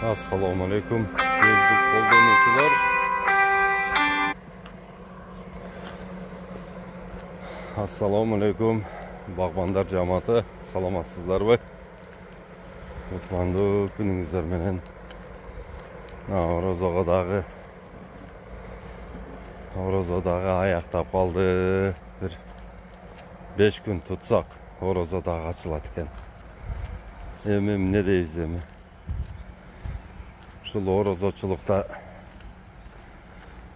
Assalomu alaykum Facebook qo'llanuvchilar. Assalomu alaykum bog'bonlar jamoati. Salomatsizlarmi? O'tmandu kuningizlar menen. Orozodagı ayaqtab qoldi. Bir 5 kun tutsak Orozodag açılat ekan. Emim ne deyiz emi? Şul orozoçulukta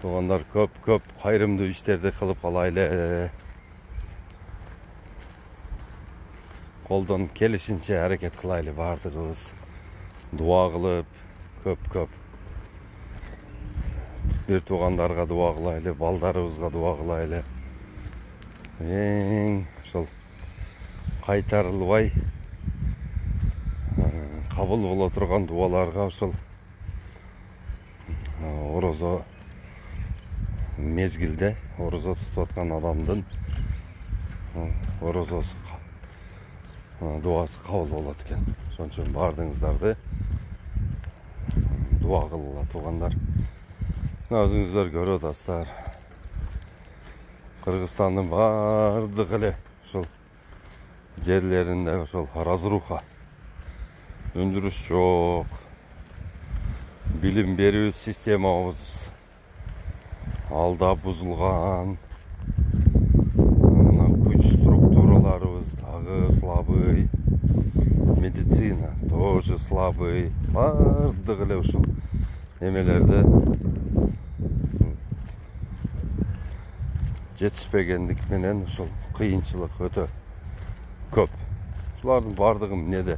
doğanlar köp kayrımdı işlerde kılıp kalaylı. Koldan kelişince hareket kılaylı bardığız. Dua kılıp köp. Bir tuğanlarga dua kılaylı, baldarımızga dua kılaylı. Şol kaytarılbay kabul bola turgan dualarga şol orozo mezgilde orozo tutayotgan adamdın orozosu duası kabul bolat ekan. Şoň üçin bardığыңızдарdy dua kılgıla tuğanlar. Özüňizler görüp atasızlar. Kırgızstandın bardyk ele şol жерlerinde şol разруха, öndürüş çok, bilim берүү sistemamız alda buzulgan, güç strukturalarımız dagы слабый, meditsina тоже слабый, bardyk ele uşul emelerde жетишпегендик менен ушул кыйынчылык өтө көп. Şulardyň bardygym nede?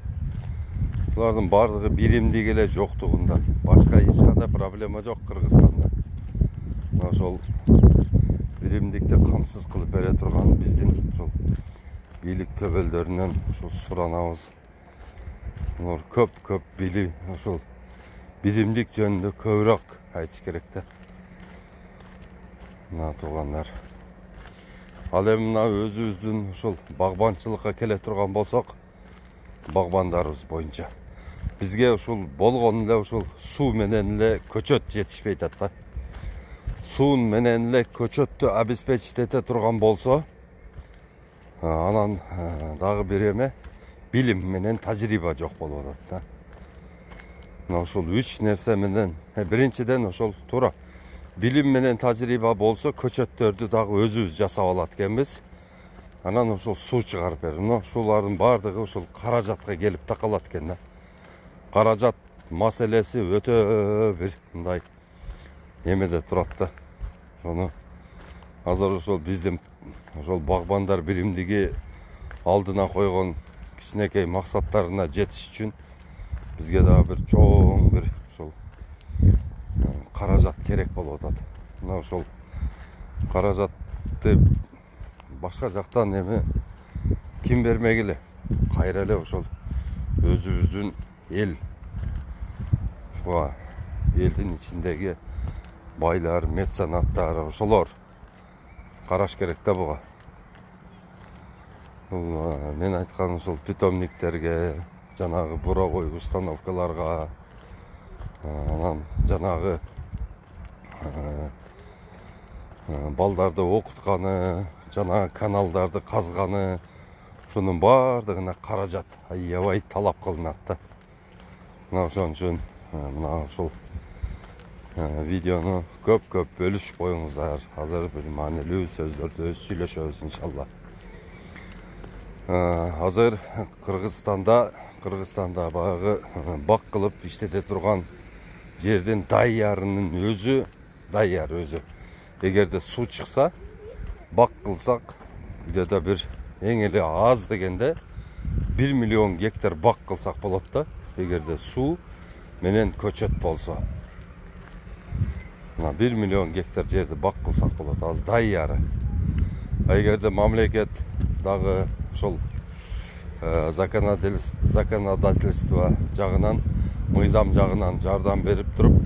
Şulardyň bardygy birimdik ele joktugunda. Başka hiç kандай problema jok Kırgızstanda. Ошол биримдикти камсыз кылып бере турган биздин ушул бийлик төбөлдөрүнөн ушул суранабыз. Улар көп били ушул биримдик жөнүндө көбүрөөк айтыш керек да. Мына туугандар. Ал эми мына өзүбүздүн ушул багбанчылыкка келе турган болсок, багбандарыбыз боюнча бизге ушул болгон эле ушул суу менен эле көчөт жетишпей атат да. Суу менен эле көчөттү обеспечить эте турган болсо, анан дагы бир эме билим менен тажрыйба жок болуп атат да. Мына ушул 3 нерсе менен биринчиден ошол туура bilim менен тажрыйба болсо көчөттөрдү дагы өзүбүз жасап алат экенбиз. Анан ошол суу чыгарып берип, ушулардын бардыгы ушул каражатка келип такалат экен да. Каражат маселеси өтө бир мындай эмеде турат да. Ошону азыр ошол биздин ошол багбандар биримдиги алдына койгон кичинекей максаттарына жетиш үчүн бизге дагы бир чоң бир ошол каражат керек болуп атат. Мына ошол каражатты башка жактан эми ким бермегиле? Кайра эле ошол өзүбүздүн эл, ошо элдин ичиндеги байлар, меценаттар, ошолор караш керек да буга. Бул мен айткан ошол питомниктерге, жанагы буровой установкаларга, анан жанагы балдарды окутканы, жана каналдарды казганы, ушунун бардыгына каражат аябай талап кылынат да. Мына ошон үчүн мына ушул видеону көп бөлүшүп коюңуздар. Азыр бир маанилүү сөздөрдү сүйлөшөбүз иншалла. Азыр Кыргызстанда багы бак кылып иштете турган жердин даярынын өзү даяр өзү. Эгерде суу чыкса, бак кылсак, где-то бир эң эле аз дегенде 1 миллион гектар бак кылсак болот да. Эгерде суу менен көчөт болсо. Мына 1 миллион гектар жерди бак кылсак болот, аз даяры. Эгерде мамлекет дагы ошол законодательство жагынан, мыйзам жагынан жардам берип туруп,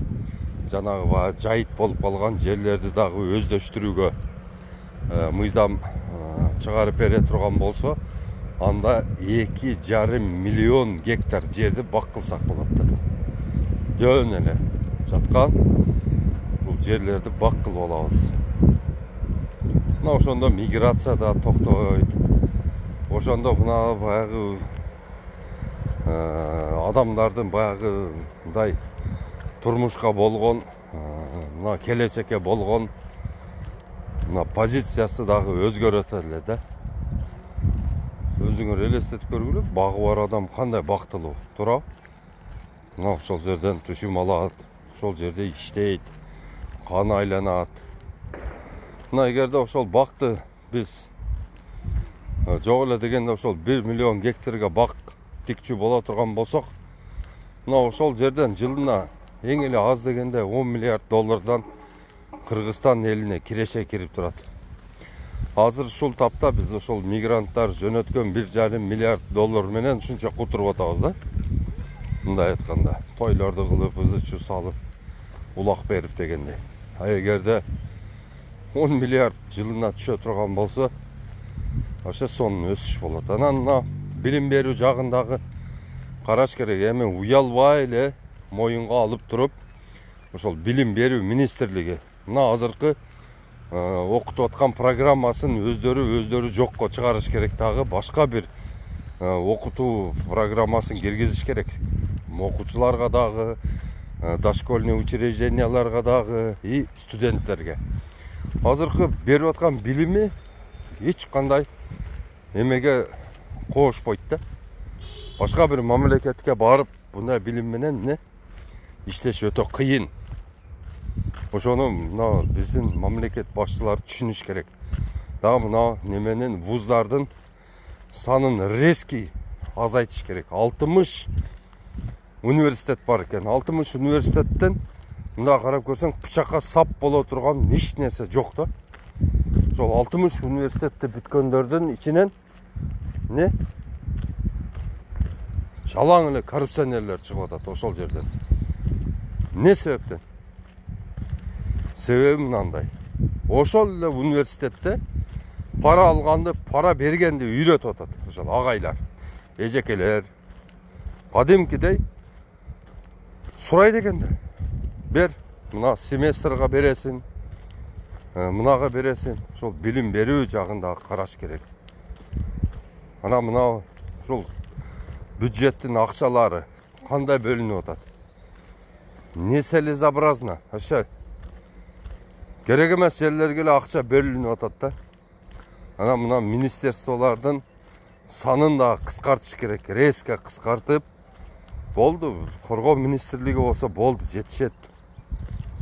жанагы жайыт болуп калган жерлерди дагы өздөштүрүүгө мыйзам чыгарып бере турган болсо, анда 2,5 миллион гектар жерди бак кылсак болот да. жөн эле жаткан бул жерлерди бак кылып алабыз. Мына ошондо миграция да токтойт. Ошондо мына баягы адамдардын баягы мындай турмушка болгон, мына келечекке болгон мына позициясы дагы өзгөрөт эле да. Өзүңөр элестетип көргүлө, багы бар адам кандай бактылуу, туурабы? Мына ошол жерден түшүм алат, ошол жерде иштейт, каны айланат. Мына эгерде ошол бакты биз жок эле дегенде ошол 1 миллион гектарга бак тикчү боло турган болсок, мына ошол жерден жылына эң эле аз дегенде 10 миллиард доллардан Кыргызстан элине киреше кирип турат. Азыр ушул тапта биз ошол мигранттар жөнөткөн 1,5 миллиард доллар менен ушунча кутуруп атабыз да. Мындай айтканда, тойлорду кылып, ызы-чуу салып, улак берип дегендей. Эгерде 10 миллиард жылына түшө турган болсо, ошо сонун өсүш болот. Анан мына билим берүү жагындагы караш керек. Эми уялбай эле моюнга алып туруп, ошол билим берүү министрлиги мына азыркы окутуп аткан программасын өздөрү жокко чыгарыш керек, дагы башка бир окутуу программасын киргизиш керек. Окуучуларга дагы, дошкольный учрежденияларга дагы и студенттерге. Азыркы берип аткан билими эч кандай эмеге коошпойт да. Башка бир мамлекетке барып, мындай билим менен иштеш өтө кыйын. Ошону мына биздин мамлекет башчылары түшүнүш керек. Дагы мына неменин вуздардын санын резкий азайтыш керек. 60 университет бар экен. 60 университеттен мында карап көрсөң пычакка сап боло турган эч нерсе жок да. Ошол 60 университетти бүткөндөрдүн ичинен жалаң эле коррупционерлер чыгып атат ошол жерден. Не себептен? Себеби мынандай. Ошол эле университетте пара алганды, пара бергенди үйрөтүп атат. Ошол агайлар, эжекелер кадимкидей сурайт экенде. Бер, мына семестрга бересин, мынага бересин. Ошол билим берүү жагында караш керек. Ана мына ошол бюджеттин акчалары кандай бөлүнүп атат? Нецелесообразно. Ошо керек эмес жерлерге эле акча бөлүнүп атат да. Ана мына министерстволордун санын да кыскартыш керек. Резко кыскартып, болду. Коргоо министрлиги болсо болду, жетишет.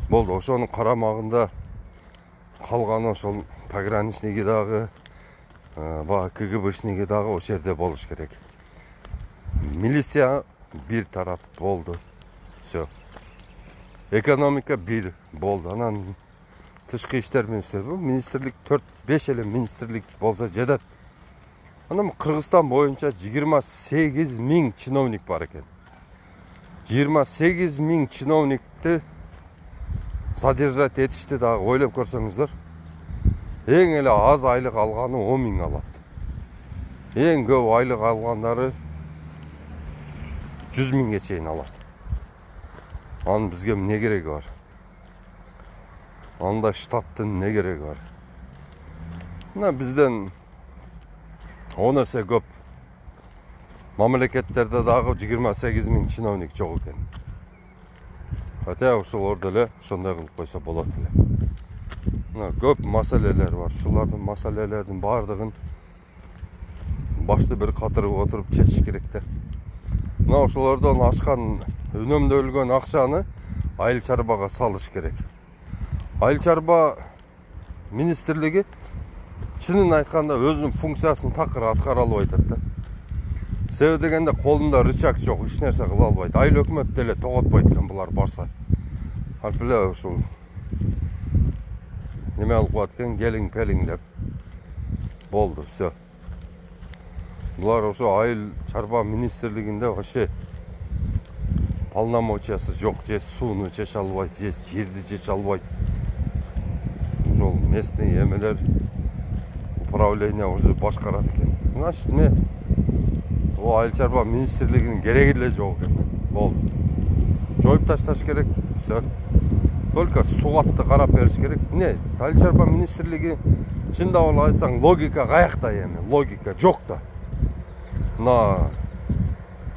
Болду. Ошонун карамагында калган ошол пограничниги дагы, баягы КГБшниги дагы ошол жерде болуш керек. Милиция бир тарап болду. Всё. Экономика бир болду. Анан тышкы иштер министрлиги, бул министрлик 4-5 эле министрлик болсо жетет. Анан Кыргызстан боюнча 28 миң чиновник бар экен. 28 миң чиновникти содержать этишти дагы ойлоп көрсөңүздөр. Эң эле аз айлык алганы 10 миң алат. Эң көп айлык алгандары 100 миңге чейин алат. Анын бизге эмне кереги бар? Анда штаттын не кереги бар? Мына бизден 10 эсе көп мамлекеттерде дагы 28 миң чиновник жок экен. Хотя ошолорду эле ошондой кылып койсо болот эле. Мына көп маселелер бар. Ушулардын маселелердин бардыгын башты бир катырып отуруп чечиш керек да. Мына ошолордон ашкан үнөмдөлгөн акчаны айыл чарбага салыш керек. Айыл чарба министрлиги чынын айтканда өзүнүн функциясын такыр аткара албай атат да. Себеби дегенде колунда рычаг жок, эч нерсе кыла албайт. Айыл өкмөт деле тоготпойт экен булар барса. Алып эле ушул неме алып коет экен, келиң пелиң деп. Болду, всё. Булар ошо айыл чарба министрлигинде вообще полномочиясы жок, же сууну чече албайт, же жерди чече албайт. Ошол местный эмелер управление уже башкарат экен. Значит, айыл чарба министрлигинин кереги эле жок экен. Болду. жоюп ташташ керек. Все. Только сугатты карап бериш керек. Не, Айыл чарба министрлиги чындап эле айтсаң логика каякта эми? Логика жок да. Мына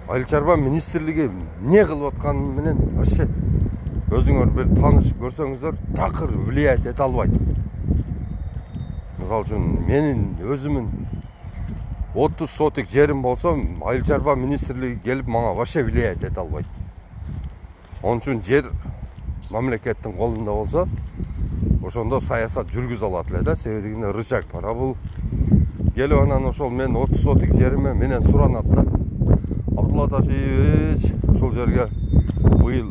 Айыл чарба министрлиги не кылып атканы менен вообще өзүңөр бир таанышып көрсөңүздөр такыр влиять эте албайт. Мисалы үчүн менин өзүмүн 30 сотик жерим болсо, Айыл чарба министрлиги келип мага вообще влиять эте албайт. Onun үчүн жер мамлекеттин колунда болсо, ошондо саясат жүргүзө алат эле да, себебинде рычаг бар. А бул келип анан ошол мен 30 сотик жериме менен суранат да. Абдулла Ташиевич, ушул жерге быйыл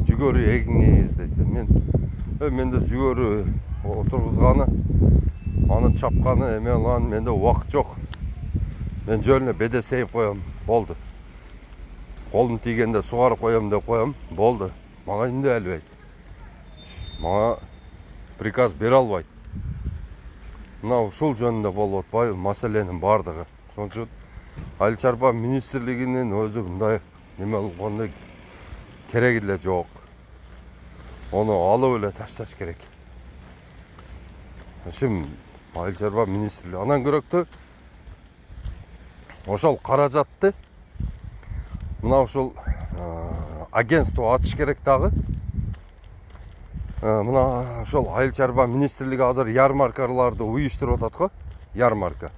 жүгөрү эгиңиз дейт. Менде жүгөрү отургузганы, аны чапканы эме алган менде убакыт жок. Мен жөн эле беде сейип коем, болду. Колум тийгенде сугарып коем деп коем, болду. Мага эмне албайт. Мага приказ бере албайт. Мына ушул жөнүндө болуп атпайбы маселенин бардыгы. Ошон үчүн Айыл чарба министрлигинин өзү мындай неме кылгандай кереги деле жок. Onu алып эле ташташ керек. Ошим Айыл чарба министрлиги анан көрөктү ошол каражатты мына ушул агентство ачыш керек дагы. Мына ошол Айыл чарба министрлиги азыр ярмаркаларды уюштуруп атат го, ярмарка.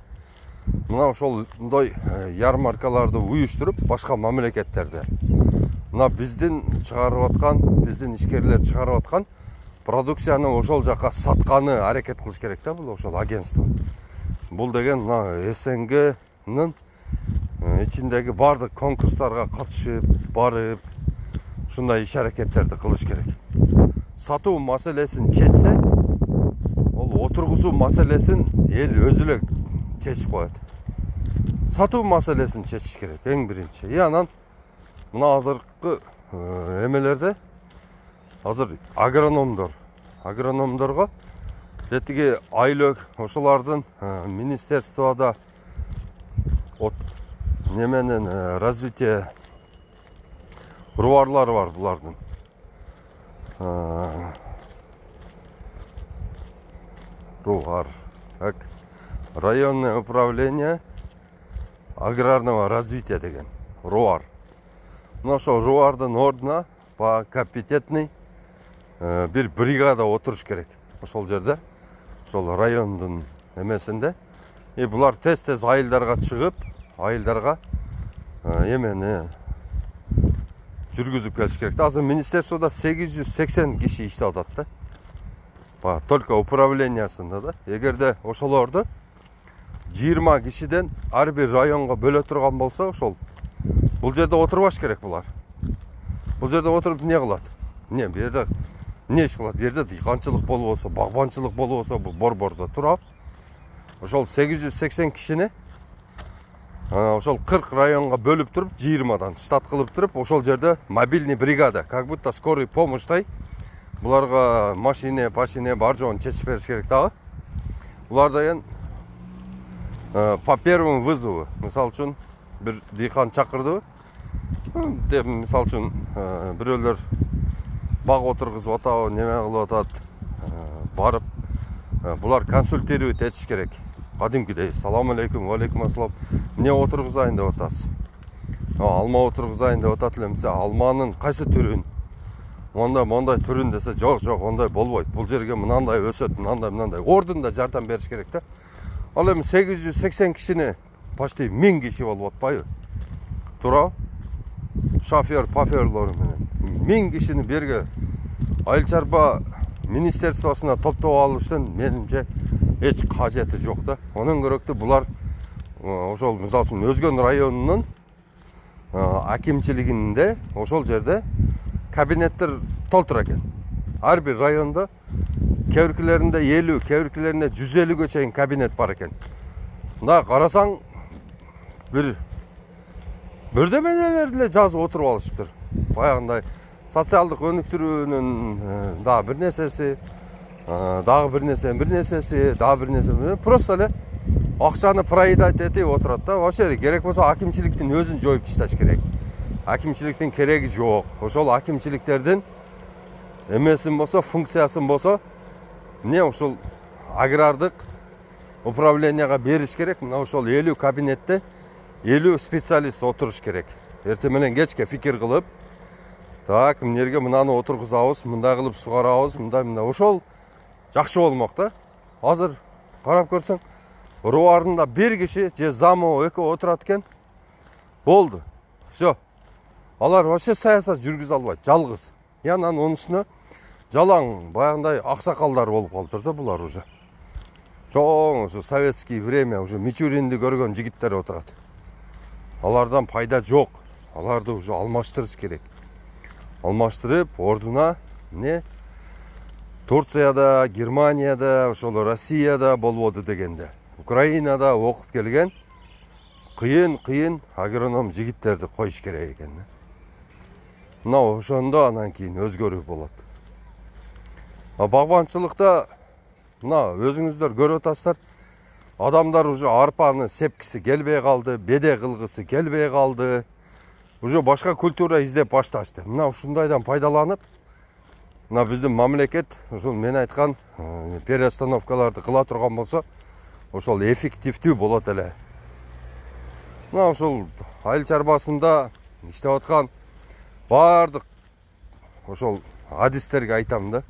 Мына ошолдой ярмаркаларды уюштуруп башка мамлекеттерде мына биздин чыгарып аткан, биздин ишкерлер чыгарып аткан продукцияны ошол жака сатканы аракет кылыш керек да, бул ошол агентство. Бул деген мына СНГнын ичиндеги бардык конкурстарга катышып, барып, ушундай иш аракеттерди кылыш керек. Сатуу маселесин чечсе, ол отургузуу маселесин эл өзү эле чечип коет. Сатуу маселесин чечиш керек эң биринчи. Анан мына азыркы эмелерде азыр агрономдорго детиги айлык ошолардын министерствода неменен развитие рубарлары бар булардын. Рубар. Так. Районное управление аграрного развития деген. Руар. Мына ошол руардын ордуна по компетентный бир бригада отуруш керек. Ошол жерде, ошол райондун эмесинде. Булар тез-тез айылдарга чыгып, айылдарга эмени жүргүзүп келиш керек. Азыр министерствода 880 киши иштеп атат да. Только управлениясында да. Эгерде ошолорду 20 кишиден ар бир районго бөлө турган болсо, ошол бул жерде отурбаш керек булар. Бул жерде отуруп не кылат? Не, бу жерде не иш кылат? Бу жерде дыйканчылык болбосо, багбанчылык болбосо, бул борбордо турап, ошол 880 кишини ошол 40 районго бөлүп туруп, 20дан штат кылып туруп, ошол жерде мобильный бригада, как будто скорый помощьтай буларга машине бар жоон чечип бериш керек дагы. Булар деген по первому вызову, мисалы үчүн бир дыйкан чакырды. Деп мисалы үчүн бирөөлөр баг отургузуп атабы, неме кылып атат, барып булар консультировать этиш керек. Кадимкидей, салам алейкум, алейкум ассалам. Эмне отургузайын деп атасыз? Алма отургузайын деп атат элем. Алманын кайсы түрүн? Мондай түрүн десе, жок, ондай болбойт. Бул жерге мынандай өсөт, мынандай. Ордунда жардам бериш керек да. Ал эми 880 кишини почти 1000 киши болуп атпайбы? Тура. Шофер, паферлор менен 1000 кишини берге Айыл чарба министерствосуна топтоп алыштын менимче эч кажети жок да. Онун көрөктүү булар ошол мисалы үчүн Өзгөн районунун акимчилигинде ошол жерде кабинеттер толтура экен. Ар бир райондо кебиркилеринде 50, кебиркилеринде 150 чейин кабинет бар экен. Мына карасаң бирдемелерди эле жазып отуруп алышыптыр. Баягындай социалдык өнүктүрүүнүн дагы бир нерсеси, дагы бир нерсеси, дагы бир нерсе. Просто эле акчаны проедать этип отурат да. Вообще керек болсо акимчиликтин өзүн жоюп ташташ керек. Akimçiliktин кереги жок. Ошол акимчиликтердин эмесин болсо, функциясын болсо, эмне ушул агрардык управленияга бериш керек. Мына ошол 50 кабинетте 50 специалист отуруш керек. Эртең менен кечке фикир кылып, так, эмнерге мынаны отургузабыз, мындай кылып сугарабыз, мындай ошол жакшы болмок да. Азыр карап көрсөң, руарында бир киши же замы экөө отурат экен. Болду. Всё. Алар вообще саясат жүргүзө албайт, жалгыз. Анан онун үстүнө жалаң баягындай аксакалдар болуп калыптыр да булар уже. Чоң ушу советский время уже Мичуринди көргөн жигиттер отурат. Алардан пайда жок. Аларды уже алмаштырыш керек. Алмаштырып, ордуна эмне Турцияда, Германияда, ошол Россияда болбоду дегенде. Украинада окуп келген кыйын агроном жигиттерди коюш керек экен. Мына ошондо анан кийин өзгөрүү болот. Багбанчылыкта мына өзүңүздөр көрүп атасыздар. Адамдар уже арпаны сепкиси келбей калды, беде кылгысы келбей калды. Уже башка культура издеп башташты. Мына ушундайдан пайдаланып, мына биздин мамлекет ушул мен айткан перестановкаларды кыла турган болсо, ошол эффективдүү болот эле. Мына ушул айыл чарбасында иштеп аткан бардык ошол адистерге айтам да.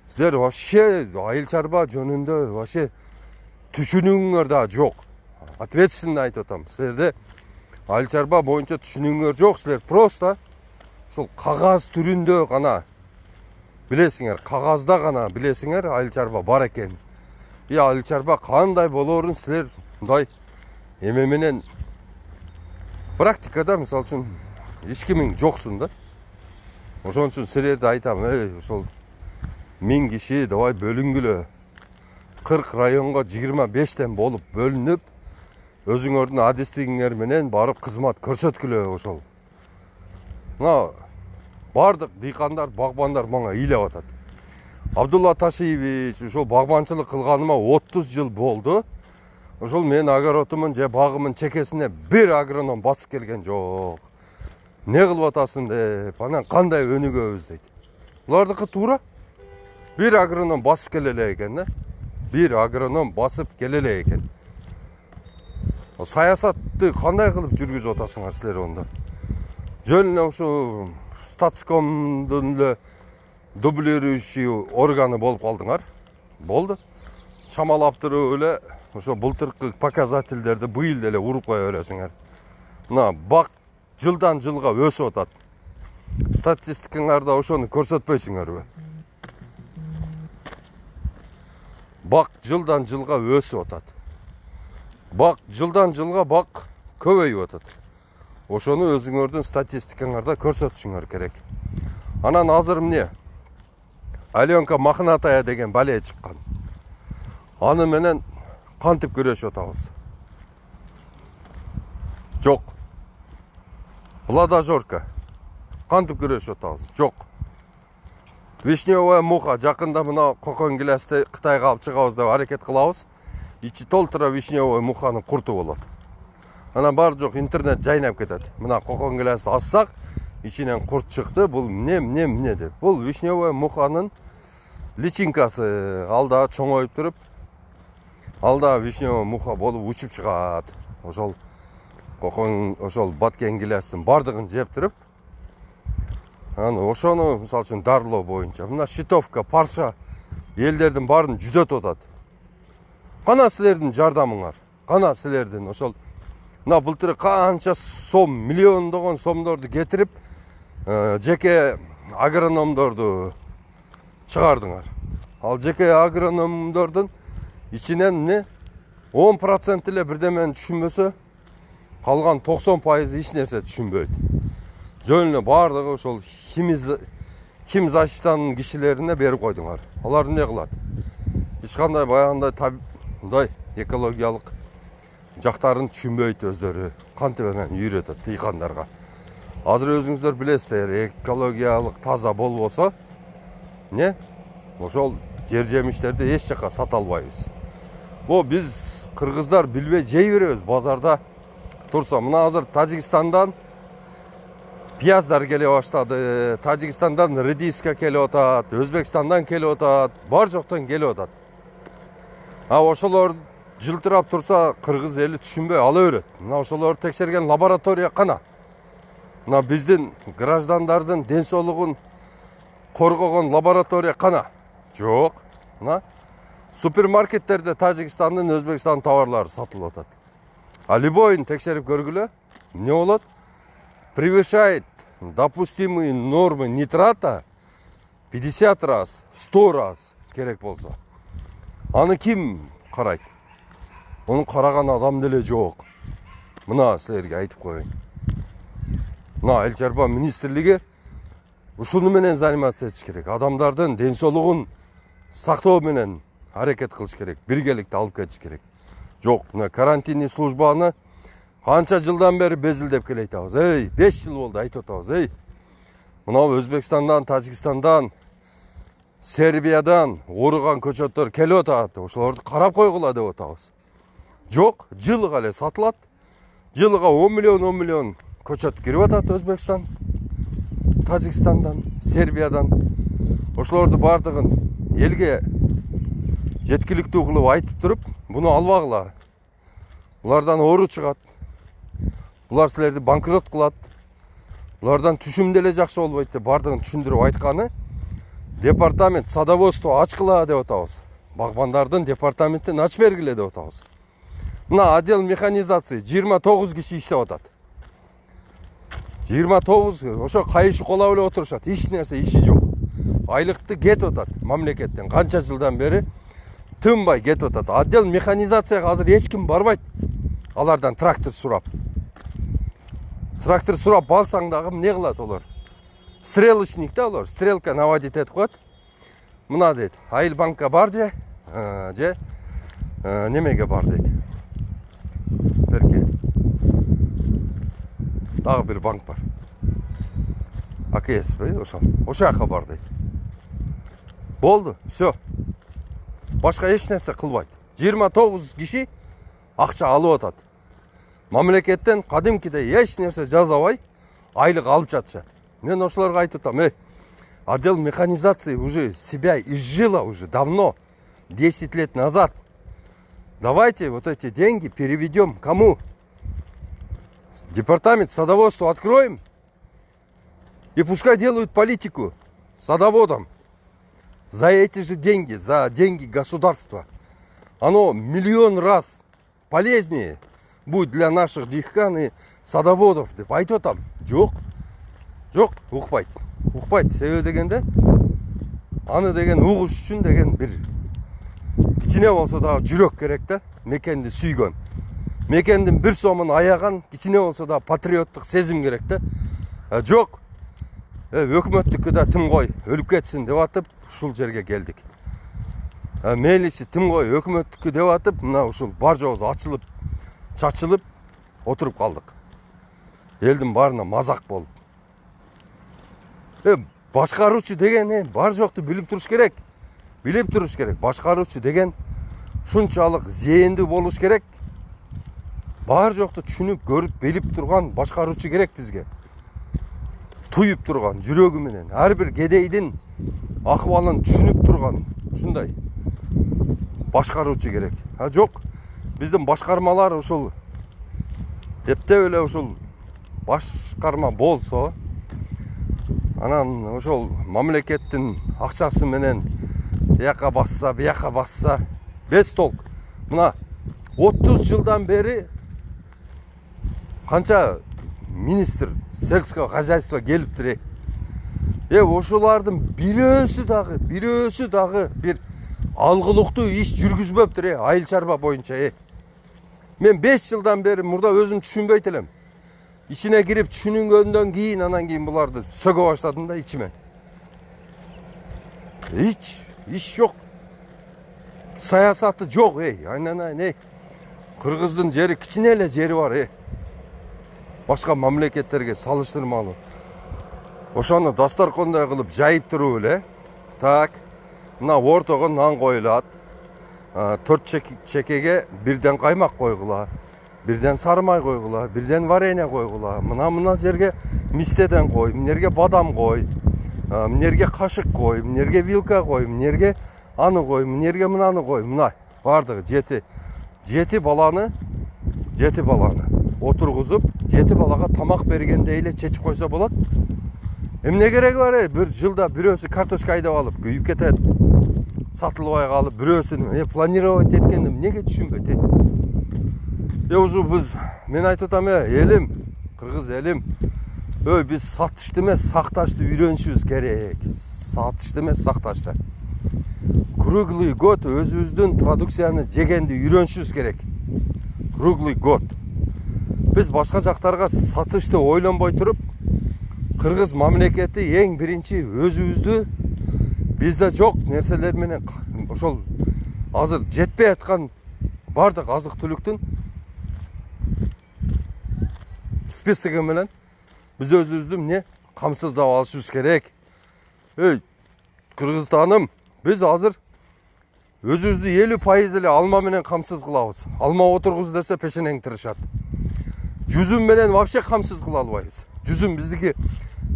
Силер вообще айыл чарба жөнүндө вообще түшүнүүңөр да жок. Ответственно айтып атам. Силерде айыл чарба боюнча түшүнүүңөр жок. Силер просто ушул кагаз түрүндө гана билесиңер, кагазда гана билесиңер айыл чарба бар экен. Айыл чарба кандай болоорун силер мындай эме менен практикада мисалы үчүн эч кимиң жоксун да. Ошон үчүн силерди айтам, ошол 1000 киши давай бөлүнгүлө. 40 районго 25тен болуп бөлүнүп, өзүңөрдүн адистигиңер менен барып кызмат көрсөткүлө ошол. Мына бардык дыйкандар, багбандар мага ыйлап атат. Абдулла Ташиевич, ошол багбанчылык кылганыма 30 жыл болду. Ошол мен огородумун же багымын чекесине бир агроном басып келген жок. Не кылып атасың деп, анан кандай өнүгөбүз дейт. Булардыкы туура. Бир агроном басып келе эле экен да. Бир агроном басып келе эле экен. Саясатты кандай кылып жүргүзүп атасыңар силер онда? Жөн эле ушу статскомдун эле дублирующий органы болуп калдыңар. Болду. Чамалап туруп эле ошо былтыркы показательдерди быйыл деле уруп кое бересиңер. Мына бак жылдан жылга өсүп атат. Статистикаңарда ошону көрсөтпөйсүңөрбү? Бак жылдан жылга өсүп атат. Бак жылдан жылга бак көбөйүп атат. Ошону өзүңөрдүн статистикаңарда көрсөтүшүңөр керек. Анан азыр эмне? Аленка Махнатая деген бале чыккан. Аны менен кантип күрөшүп атабыз? Жок. Пладожорка. Кантип күрөшүп атабыз? Жок. Вишневая муха жакында мына кокон гиласты Кытайга алып чыгабыз деп аракет кылабыз. Ичи толтура вишневая муханын курту болот. Анан бар жок интернет жайнап кетет. Мына кокон гиласты ассак, ичинен курт чыкты. Бул эмне деп. Бул вишневая муханын личинкасы алда чоңоюп туруп, алда вишневая муха болуп учуп чыгат. Ошол кокон ошол баткен гиластын бардыгын жеп туруп, анан ошону мисалы үчүн дарылоо боюнча мына щитовка, парша элдердин баарын жүдөтүп атат. Кана силердин жардамыңар? Кана силердин ошол мына былтыр канча сом, миллиондогон сомдорду кетирип, жеке агрономдорду чыгардыңар. Ал жеке агрономдордун ичинен эмне 10% эле бирдемени түшүнбөсө, калган 90% эч нерсе түшүнбөйт. Жөн эле бардыгы ошол химзащитанын кишилерине берип койдуңар. Алар эмне кылат? Эч кандай баягындай мындай экологиялык жактарын түшүнбөйт өздөрү. Кантип менен үйрөтөт дыйкандарга. Азыр өзүңүздөр билесиздер, экологиялык таза болбосо, ошол жер жемиштерди эч жака сата албайбыз. Биз кыргыздар билбей жей беребиз базарда турса. Мына азыр Тажикстандан Piyazlar kele başladı. Tacikistan'dan редиска келип атат, Өзбекстан'dan келип атат, бар жоктон келип атат. Ошолор жылтырап турса кыргыз эли түшүнбөй ала берет. Мына ошолорду текшерген лаборатория кана? Мына биздин граждандардын ден соолугун коргогон лаборатория кана? Жок. Мына супермаркеттерде Тажикстандын, Өзбекстандын товарлары сатылып атат. Любойун текшерип көргүлө. Не болот? Превышает допустимые нормы нитрата 50 раз, 100 раз керек болса. Аны ким карайт? Onu караган адам деле жок. Мына силерге айтып коеюн. Мына эл чарба министрлиги ушуну менен заниматься этиш керек. Адамдардын ден соолугун сактоо менен аракет кылыш керек. Биргеликте алып кетиш керек. Жок, мына карантинный службаны канча жылдан бери безилдеп келе атабыз. 5 жыл болду айтып атабыз. Мына Өзбекстандан, Тажикстандан, Сербиядан ооруган көчөттөр келип атат. Ошолорду карап койгула деп атабыз. Жок, жылыга эле сатылат. Жылыга 10 миллион көчөт кирип атат Өзбекстан, Тажикстандан, Сербиядан. Ошолорду бардыгын элге жеткиликтүү кылып айтып туруп, буну албагыла. Булардан оору чыгат. Булар силерди банкрот кылат. Булардан түшүм деле жакшы болбойт деп бардыгын түшүндүрүп айтканы департамент садоводство ачкыла деп атабыз. Багбандардын департаментин ачып бергиле деп атабыз. Мына отдел механизации 29 киши иштеп атат. 29 ошо кайышы колап эле отурушат. Эч нерсе иши жок. Айлыкты кетип атат мамлекеттен. Канча жылдан бери тынбай кетип атат. Отдел механизацияга азыр эч ким барбайт. Алардан трактор сурап. Трактор сурап балсаң дагы эмне кылат олар? Стрелочник да олар. Стрелка наводить этип коет. Мына дейт. Айылбанкка бар же немеге бар дейт. Берке. Дагы бир банк бар. АКС ошо. Ошо жака бар дейт. Болду, всё. Башка эч нерсе кылбайт. 29 киши акча алып атат. Мамлекеттен кадимкидей эч нерсе жазабай айлык алып жатышат. Мен ошолорго айтып атам, отдел механизации уже себя изжила уже давно, 10 лет назад. Давайте вот эти деньги переведем кому? Департамент садоводства откроем и пускай делают политику садоводам за эти же деньги, за деньги государства. Оно миллион раз полезнее будет для наших дихкан и садоводов деп айтып атам. Жок, укпайт. Себеби дегенде аны деген угуш үчүн деген бир кичине болсо да жүрөк керек да, мекенди сүйгөн. Мекендин бир сомун аяган кичине болсо да патриоттук сезим керек да. Жок. Өкмөттүккө да тым кой, өлүп кетсин деп атып, ушул жерге келдик. Мейлиси тым кой, өкмөттүккө деп атып, мына ушул бар жообуз ачылып, чачылып отуруп калдык. Элдин баарына мазак болуп. Башкаруучу деген бар жокту билип туруш керек. Башкаруучу деген шунчалык зээндүү болуш керек. Бар жокту түшүнүп, көрүп, билип турган башкаруучу керек бизге. Туюп турган жүрөгү менен ар бир кедейдин акыбалын түшүнүп турган ушундай башкаруучу керек. Жок, биздин башкармалар ушул эптеп эле ушул башкарма болсо, анан ошол мамлекеттин акчасы менен тияка басса, без толк. Мына 30 жылдан бери канча министр сельского хозяйства келиптир. Ошолардын бирөөсү дагы бир алгылыктуу иш жүргүзбөптүр айыл чарба боюнча. Мен 5 жылдан бери мурда өзүм түшүнбөйт элем. İçine girip düşününgöндөн кийин анан кийин буларды сөгө баштадым да ичиме. Иш жок. Саясаты жок, айнанай. Кыргыздын жери кичине эле жери бар, Башка мамлекеттерге салыштырмалуу. Ошону дастаркондой кылып жайып туруп эле. Так, мына ортого нан коюлат. 4 чекеге бирден каймак койгула. Birden sarmay koygula, birden varene koygula. Mına жерге мистеден кой, мынерге бадам кой, мынерге кашык кой, мынерге вилка кой, мынерге аны кой, мынерге мынаны кой. Мына бардыгы жети баланы отургузуп, жети балага тамак бергенде эле чечип койсо болот. Эмне кереги бар? Бир жылда бирөөсү картошка айдап алып күйүп кетет. Сатылбай калып, бирөөсүн планировать эткенди эмнеге түшүнбөйт? Уже мен айтып атам, элим, кыргыз элим, биз сатышты эмес, сакташты үйрөнүшүбүз керек. Сатышты эмес, сакташты. Круглый год өзүбүздүн продукцияны жегенди үйрөнүшүбүз керек. Круглый год. Биз башка жактарга сатышты ойлонбой туруп, кыргыз мамлекети эң биринчи өзүбүздү бизде жок нерселер менен ошол азыр жетпей аткан бардык азык түлүктүн списоги менен биз өзүбүздү эмне камсыздап алышыбыз керек. Кыргызстаным, биз азыр өзүбүздү 50% эле алма менен камсыз кылабыз. Алма отургуз десе пешенең тырышат. Жүзүм менен вообще камсыз кыла албайбыз. Жүзүм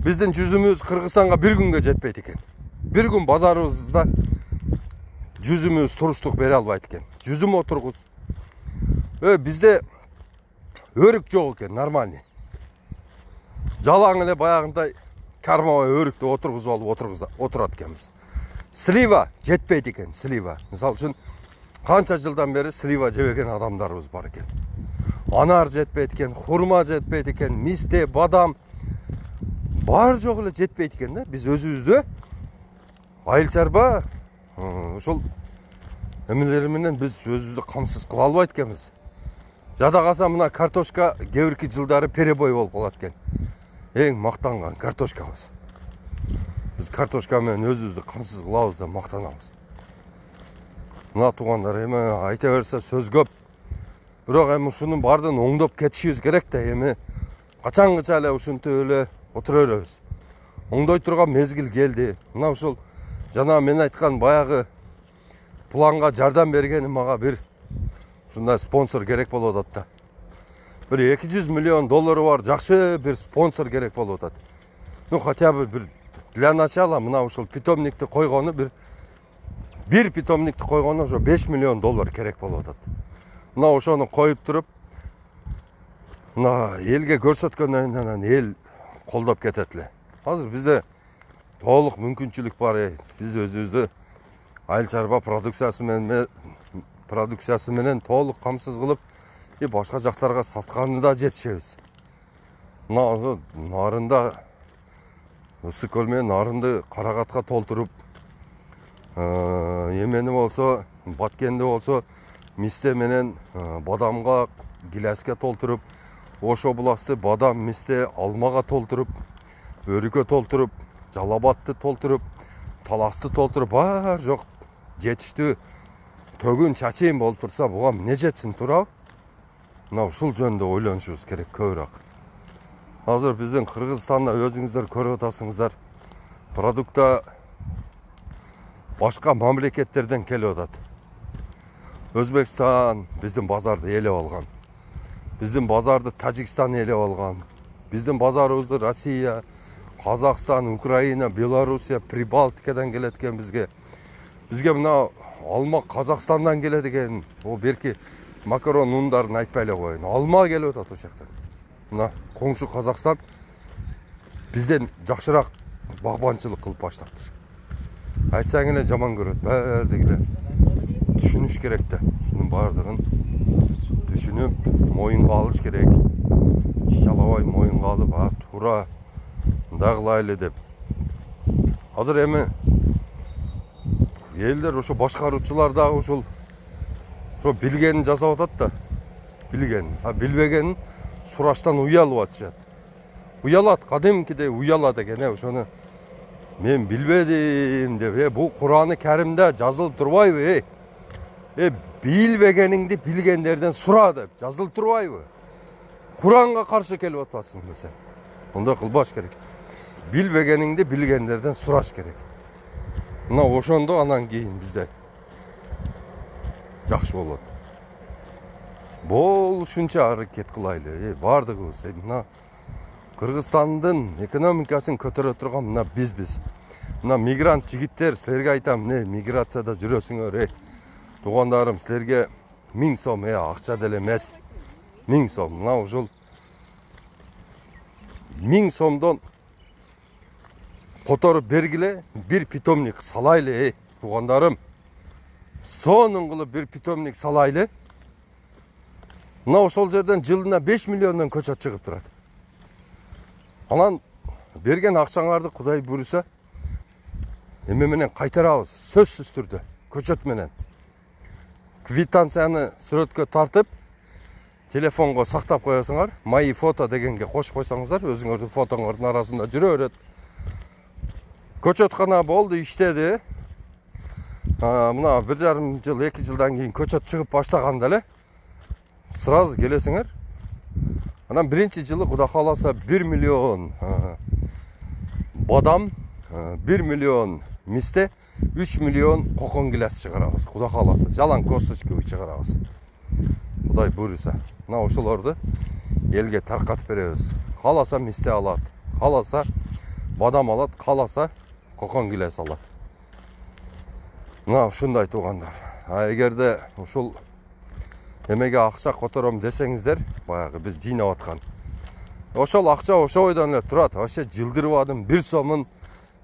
биздин жүзүмүбүз Кыргызстанга бир күнгө жетпейт экен. Бир күн базарыбызда жүзүмүбүз туруштук бере албайт экен. Жүзүм отургуз. Бизде өрүк жок экен, нормальный. Жалаң эле баягындай кармабай өрүктү отургузуп алып отурат экенбиз. Слива жетпейт экен, слива. Мисалы үчүн канча жылдан бери слива жебеген адамдарыбыз бар экен. Анар жетпейт экен, хурма жетпейт экен, мисте, бадам бар жок эле жетпейт экен да. Биз өзүбүздү айыл чарба ошол эмелери менен биз өзүбүздү камсыз кыла албайт экенбиз. Жада калса мына картошка кээ бирки жылдары перебой болуп калат экен. Эң мактанган картошкабыз. Биз картошка менен өзүбүздү камсыз кылабыз деп мактанабыз. Мына туугандар, айта берсе сөз көп. Бирок ушунун баардыгын оңдоп кетишибиз керек да, качанча эле ушинтип эле отура беребиз. Оңдой турган мезгил келди. Мына ушул жана мен айткан баягы планга жардам бергени мага бир ушундай спонсор керек болуп атат да. Бир $200 миллион бар жакшы бир спонсор керек болуп атат. Хотя бы бир для начала мына ушул питомникти койгону бир питомникти койгону ошо $5 миллион керек болуп атат. Мына ошону коюп туруп, мына элге көрсөткөндөн анан эл колдоп кетет эле. Азыр бизде толук мүмкүнчүлүк бар. Биз өзүбүздү айыл чарба продукциясы менен толук камсыз кылып, башка жактарга сатканды да жетишебиз. Мына нарында ысык көл менен нарынды карагатка толтуруп, эмени болсо, баткенди болсо, мисте менен бадамга, гилеске толтуруп, ошо буласты бадам, мисте, алмага толтуруп, өрүккө толтуруп, жалабатты толтуруп, таласты толтуруп, бар жок жетиштүү төгүн чачайын болуп турса, буга эмне жетсин туурабы? Мына ушул жөнүндө ойлонушубуз керек көбүрөөк. Азыр биздин Кыргызстанда өзүңүздөр көрүп атасыңыздар, продукта башка мамлекеттерден келип атат. Өзбекстан биздин базарды ээлеп алган. Биздин базарды Тажикстан ээлеп алган. Биздин базарыбызды Россия, Казакстан, Украина, Белоруссия, Прибалтикадан келет экен бизге. Бизге мына алма Казакстандан келет экен. О берки макарон ундарын айтпай эле коеюн. Алма келип атат ошол жактан. Мына коңшу Казакстан бизден жакшыраак багбанчылык кылып баштаптыр. Айтсаң эле жаман көрөт. Баардыгы эле түшүнүш керек да. Ушунун баардыгын түшүнүп, моюнга алыш керек. Чалабай моюнга алып, туура мындай кылайлы деп. Азыр эми элдер ошо башкаруучулар да ошо билгенин жасап атат да. Билген, билбегенин сураштан уялып атышат. Уялат, кадимкидей уялат экен, ошону мен билбедим деп. Бул Кур'аны Каримде жазылып турбайбы? Билбегениңди билгендерден сура деп жазылып турбайбы? Кур'анга каршы келип атасың сен. Ондай кылбаш керек. Билбегениңди билгендерден сураш керек. Мына ошондо анан кийин бизде жакшы болот. болушунча аракет кылайлы. Бардыгыбыз мына Кыргызстандын экономикасын көтөрө турган мына бизбиз. Мына мигрант жигиттер, силерге айтам, миграцияда жүрөсүңөр. Туугандарым, силерге 1000 сом акча деле эмес. 1000 сом. Мына ушул 1000 сомдон которуп бергиле, бир питомник салайлы, туугандарым. Сонун кылып бир питомник салайлы. Мына ошол жерден жылына 5 миллиондон көчөт чыгып турат. Анан берген акчаңарды Кудай буйруса эме менен кайтарабыз, сөзсүз түрдө, көчөт менен. Квитанцияны сүрөткө тартып, телефонго сактап коесуңар, мои фото дегенге кошуп койсоңуздар, өзүңөрдүн фотоңордун арасында жүрө берет. Көчөт гана болду, иштеди. Мына 1,5 жыл, 2 жылдан кийин көчөт чыгып баштаганда эле сразу келесиңер. Анан биринчи жылы Кудай кааласа 1 миллион бадам, 1 миллион мисте, 3 миллион кокон гилес чыгарабыз. Кудай кааласа, жалаң косточку чыгарабыз. Кудай буйруса. Мына ошолорду элге таркатып беребиз. Кааласа мисте алат, кааласа бадам алат, кааласа кокон гилес алат. Мына ушундай туугандар. Эгерде ушул эмеге акча котором десеңиздер, баягы биз жыйнап аткан. Ошол акча ошо бойдон эле турат. Вообще жылдырбадым, 1 сомун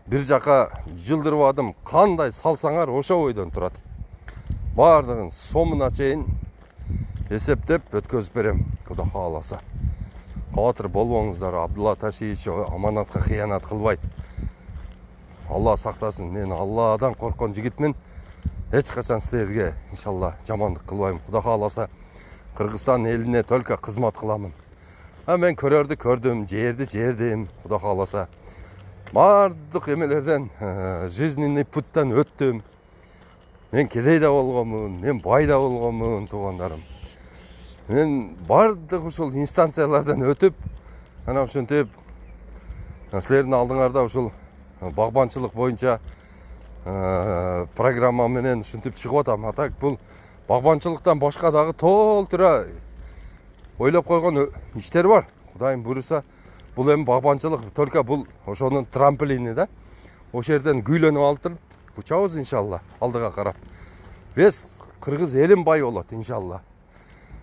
бир жака жылдырбадым. Кандай салсаңар ошо бойдон турат. Бардыгын сомуна чейин эсептеп өткөзүп берем, Кудай кааласа. Кабатыр болбоңуздар, Абдулла Ташиевич аманатка кыянат кылбайт. Алла сактасын, мен Алладан корккон жигитмин. Эч качан силерге иншалла жамандык кылбайм. Кудай кааласа Кыргызстан элине только кызмат кыламын. Мен көрөрдү көрдүм, жердим, Кудай кааласа. Бардык эмелерден, жизненный путтан өттүм. Мен кедей да болгонмун, мен бай да болгонмун, туугандарым. Мен бардык ушул инстанциялардан өтүп, анан ушинтип силердин алдыңарда ушул багбанчылык боюнча программа менен ушинтип чыгып атам. Атак бул багбанчылыктан башка дагы толтура ойлоп койгон иштер бар. Кудайым буйруса, бул эми багбанчылык только бул ошонун трамплини да. Ошол жерден күйлөнүп алып туруп учабыз иншалла алдыга карап. Биз кыргыз элим бай болот иншалла.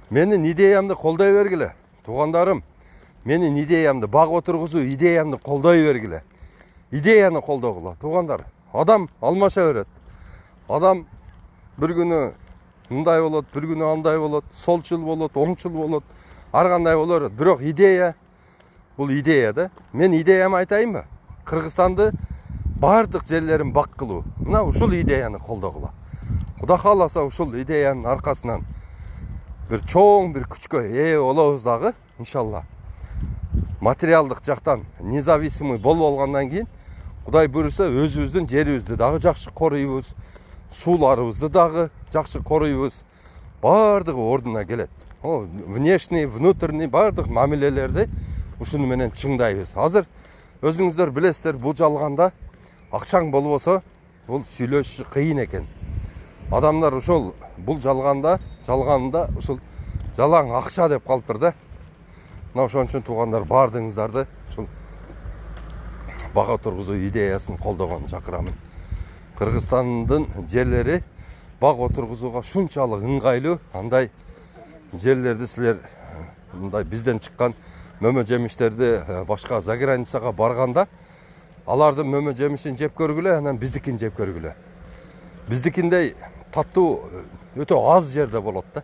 Менин идеямды колдой бергиле, туугандарым. Менин идеямды баг отургузуу идеямды колдой бергиле. Идеяны колдогула, туугандар. Адам алмаша берет. Адам bir күнү мындай болот, bir күнү андай болот, солчул болот, оңчул болот, ар кандай боло берет. Бирок идея бул идея да. Мен идеямды айтайынбы? Кыргызстанды бардык жерлерин бак кылуу. Мына ушул идеяны колдогула. Кудай кааласа ушул идеянын аркасынан bir чоң bir күчкө ээ болобуз дагы иншалла. Материалдык жактан независимый болуп алгандан кийин Кудай буйруса өзүбүздүн жерибизди дагы жакшы коруйбуз, сууларыбызды дагы жакшы коруйбуз. Бардыгы ордуна келет. Внешний, внутренний бардык мамилелерди ушуну менен чыңдайбыз. Азыр өзүңүздөр билесиздер, бул жалганда акчаң болбосо, бул сүйлөшүш кыйын экен. Адамдар ушул бул жалганда ушул жалаң акча деп калыптыр да. Мына ошон үчүн туугандар бардыгыңыздарды ушул бага тургузуу идеясын колдогон чакырамын. Кыргызстандын жерлери бага отургузууга шунчалык ыңгайлуу, андай жерлерди силер мындай бизден чыккан мөмө жемиштерди башка заграницага барганда алардын мөмө жемишин жеп көргүлө, анан биздикин жеп көргүлө. Биздикиндей таттуу өтө аз жерде болот да.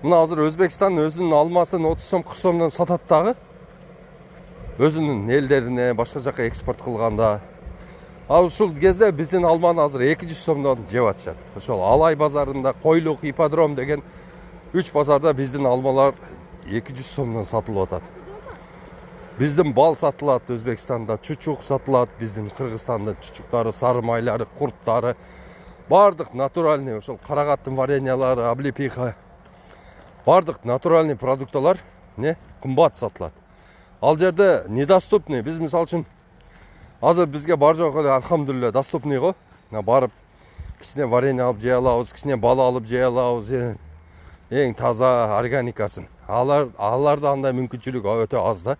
Мына азыр Өзбекстан өзүнүн алмасын 30 сом 40 сомдон сатат дагы. Өзүнүн элдерине башка жака экспорт кылганда. Ушул кезде биздин алманы азыр 200 сомдон жеп атышат. Ошол Алай базарында, Койлук, Ипподром деген 3 базарда биздин алмалар 200 сомдон сатылып атат. Биздин бал сатылат Өзбекстанда, чучук сатылат, биздин Кыргызстандын чучуктары, сары майлары, курттары, бардык натуральный ошол карагаттын вареньялары, облепиха, бардык натуральный продукталар кымбат сатылат. Ал жерде недоступный. Биз мисалы үчүн азыр бизге бар жок эле алхамдулилля доступный го. Барып кичине варенье алып жей алабыз, кичине бал алып жей алабыз. Ең таза органикасын. Аларда андай мүмкіншілік өте аз да.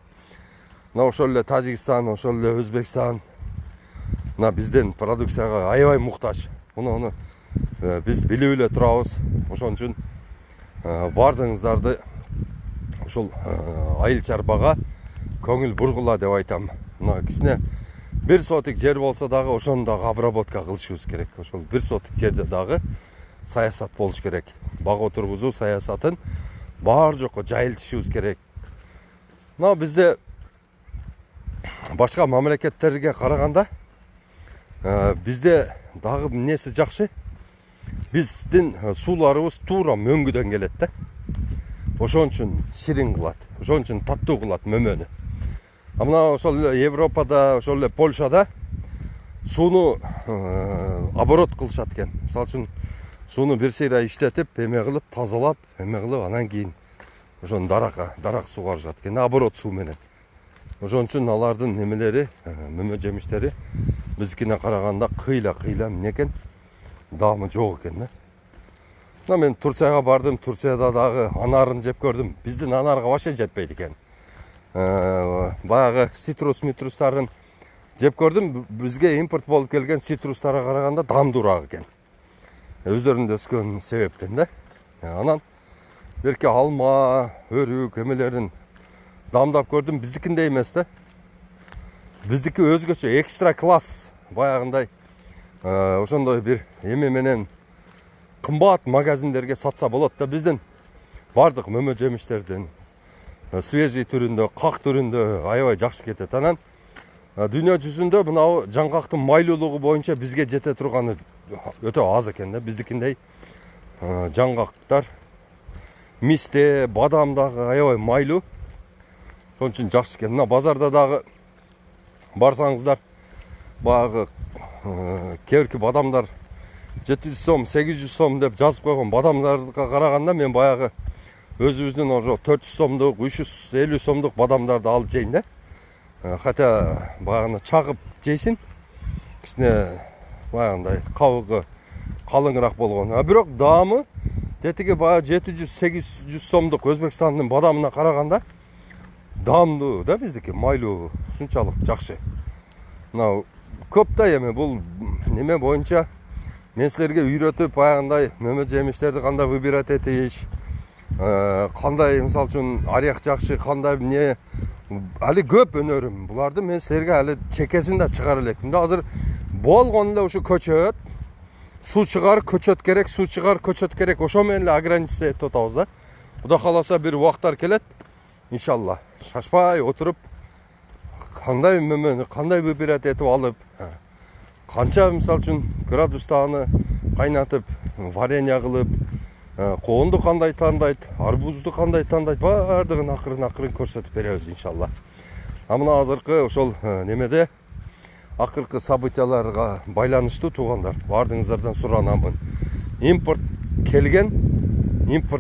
Мына ошол эле Тажикстан, ошол эле Өзбекстан мына бизден продукцияга аябай муктаж. Муну биз билип эле турабыз. Ошон үчүн бардыгыңыздарды ушул айыл чарбага көңүл бургула деп айтам. Мына кичине 1 сотик жер болсо дагы ошону дагы обработка кылышыбыз керек. Ошол 1 сотик жерде дагы саясат болуш керек. Бак отургузуу саясатын бар жокко жайылтышыбыз керек. Мына бизде башка мамлекеттерге караганда бизде дагы эмнеси жакшы? Биздин сууларыбыз туура мөңгүдөн келет да. Ошон үчүн ширин кылат, ошон үчүн таттуу кылат мөмөнү. Мына ошол Европада, ошол эле Польшада сууну оборот кылышат экен. Мисалы үчүн сууну бир сыйра иштетип, эме кылып, тазалап, эме кылып, анан кийин ошону дарак сугарышат экен, оборот суу менен. Ошон үчүн алардын немелери, мөмө жемиштери биздикине караганда кыйла эмне экен, даамы жок экен да. Мына мен Турцияга бардым, Турцияда дагы анарын жеп көрдүм. Биздин анарга вообще жетпейт экен. Баягы цитрустарын жеп көрдүм. Бизге импорт болуп келген цитрустарга караганда даамдуураак экен. Өздөрүндө өскөн себептен да. Анан берки алма, өрүк эмелерин даамдап көрдүм. Биздикиндей эмес да. Биздики өзгөчө экстра класс. Баягындай ошондой бир эме менен кымбат магазиндерге сатса болот да. Биздин бардык мөмө жемиштердин свежий түрүндө, как түрүндө аябай жакшы кетет. Анан дүйнө жүзүндө мына жаңгактын майлуулугу боюнча бизге жете турганы өтө аз экен да. Биздикиндей жаңгактар мисте, бадам дагы аябай майлуу. Ошон үчүн жакшы экен. Мына базарда дагы барсаңыздар, баягы кээ бирки бадамдар 700 сом, 800 сом деп жазып койгон бадамдарга караганда мен баягы өзүбүздүн ошо 400 сомдук, 350 сомдук бадамдарды алып жейм да. Хотя баягыны чагып жейсин, кичине баягындай кабыгы калыңыраак болгон. Бирок даамы тетиги баягы 700-800 сомдук Өзбекстандын бадамына караганда даамдуу да биздики, майлуу, ушунчалык жакшы. Мына көп да эми бул неме боюнча мен силерге үйрөтүп, баягындай мөмө жемиштерди кандай выбирать этиш, кандай мисалы үчүн орех жакшы, кандай эмне, али көп өнөрүм. Буларды мен силерге али чекесин да чыгара элекмин да. Азыр болгон эле ушу көчөт, суу чыгар, көчөт керек, суу чыгар, көчөт керек. Ошо менен эле ограничение этип атабыз да. Кудай кааласа бир убактар келет, иншалла. Шашпай отуруп, кандай мөмөнү, кандай выбирать этип алып, канча мисалы үчүн градуста аны кайнатып, варенье кылып, коонду кандай тандайт, арбузду кандай тандайт, баардыгын акырын көрсөтүп беребиз иншалла. Мына азыркы ошол немеде акыркы событияларга байланыштуу туугандар, бардыгыңыздардан суранамын. Импорт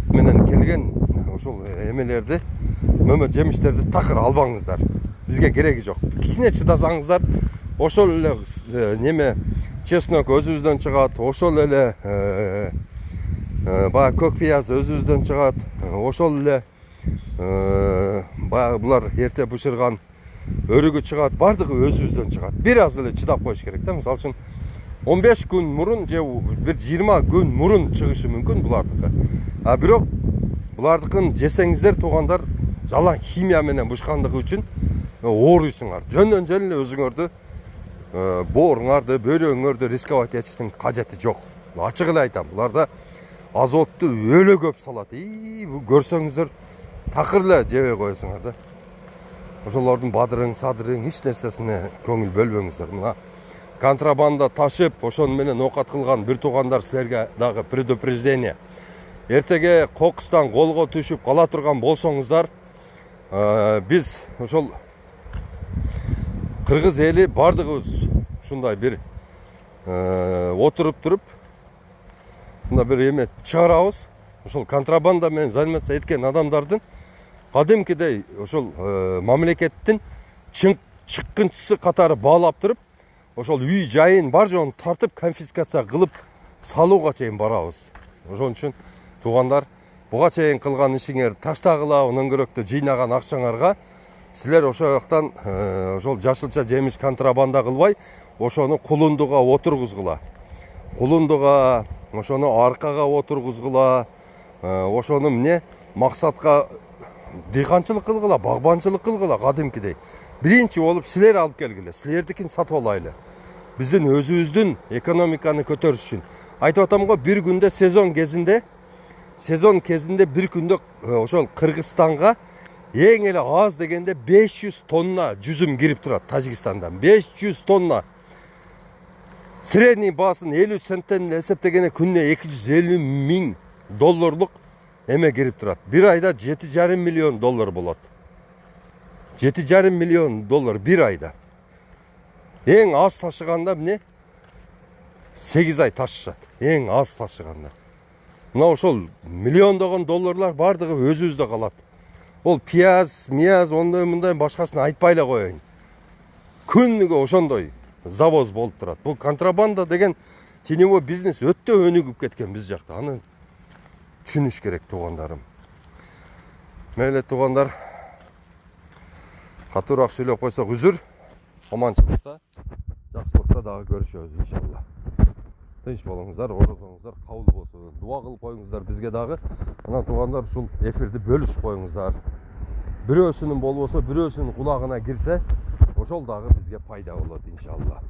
менен келген ошол эмелерди, мөмө жемиштерди такыр албаңыздар. Бизге кереги жок. Кичине чыдасаңыздар, ошол эле неме чеснок өзүбүздөн чыгат, ошол эле баягы көк пияз өзүбүздөн чыгат, ошол эле баягы булар эрте бышырган өрүгү чыгат, бардыгы өзүбүздөн чыгат. Бир аз эле чыдап коюш керек да. Мисалы үчүн 15 күн мурун же бир 20 күн мурун чыгышы мүмкүн булардыкы. Бирок булардыкын жесеңиздер туугандар, жалаң химия менен бышкандыгы үчүн ооруйсуңар. Жөндөн жөн эле өзүңөрдү бооруңарды, бөйрөгүңөрдү рисковать этиштин кажети жок. Ачык эле айтам, буларда азотту өлө көп салат. Бул көрсөңүздөр такыр эле жебей коесуңар да. Ошолордун бадырың, садырың эч нерсесине көңүл бөлбөңүздөр. Мына контрабанда ташып, ошону менен оокат кылган бир туугандар, силерге дагы предупреждение. Эртеге кокустан колго түшүп кала турган болсоңуздар, биз ошол кыргыз эли бардыгыбыз ушундай бир отуруп туруп, мына бир эме чыгарабыз. Ошол контрабанда менен заниматься эткен адамдардын кадимкидей ошол мамлекеттин чыккынчысы катары баалап туруп, ошол үй жайын бар жоон тартып конфискация кылып салууга чейин барабыз. Ошон үчүн туугандар, буга чейин кылган ишиңер таштагыла, онон көрөктө жыйнаган акчаңарга силер ошол жактан ошол жашылча жемиш контрабанда кылбай, ошону кулундуга отургузгула. Кулундуга, ошону аркага отургузгула, ошону эмне максатка дыйканчылык кылгыла, багбанчылык кылгыла кадимкидей. Биринчи болуп силер алып келгиле, силердикин сатып алайлы. Биздин өзүбүздүн экономиканы көтөрүш үчүн. Айтып атам го, бир күндө сезон кезинде бир күндө ошол Кыргызстанга эң эле аз дегенде 500 тонна жүзүм кирип турат Тажикстандан. 500 тонна. Средний баасын 50 центтен эсептегенде күнүнө 250 миң долларлык эме кирип турат. Bir ayda 7,5 milyon dollar болот. 7,5 milyon dollar bir ayda. Эң аз ташыганда эмне? 8 ай ташышат. Эң аз ташыганда. Мына ошол миллиондогон долларлар бардыгы өзүбүздө калат. Ол пияз, мияз, ондай мындай башкасын айтпай эле коеюн. Күнүгө ошондой завоз болуп турат. Бул контрабанда деген теневой бизнес өтө өнүгүп кеткен биз жакта. Аны түшүнүш керек туугандарым. Мейлі туугандар, катуураак сүйлөп койсок үзүр. Аманчылыкта, жакшылыкта дагы көрүшөбүз иншалла. Тынч болуңуздар, орозоңуздар кабыл болсун. Дуа кылып коюңуздар бизге дагы. Анан туугандар, ушул эфирди бөлүшүп коюңуздар. Бирөөсүнүн болбосо, бирөөсүнүн кулагына кирсе, ошол дагы бизге пайда болот иншалла.